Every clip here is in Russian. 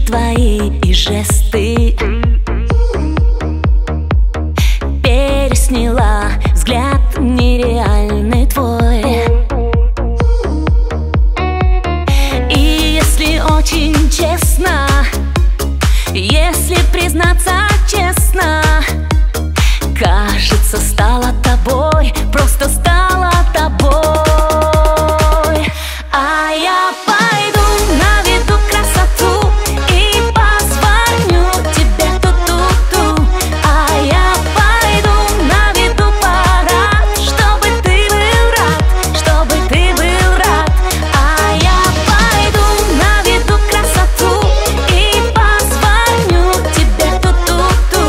твои и жесты. Пересняла взгляд нереальный твой. И если очень честно, если признаться честно, кажется, стала тобой, просто стала тобой. А я пойду наведу красоту и позвоню тебе ту-ту-ту. А я пойду наведу парад, чтобы ты был рад, чтобы ты был рад. А я пойду наведу красоту и позвоню тебе ту-ту-ту.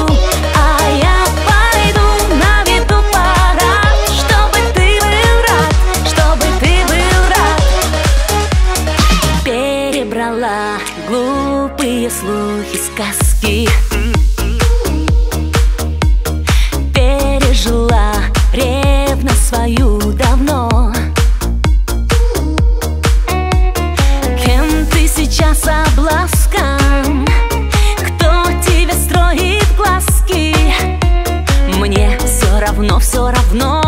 А я пойду наведу парад, чтобы ты был рад, чтобы ты был рад. Перебрала глупые слухи, сказки, пережила ревность свою давно. Кем ты сейчас обласкан? Кто тебе строит глазки? Мне все равно, все равно.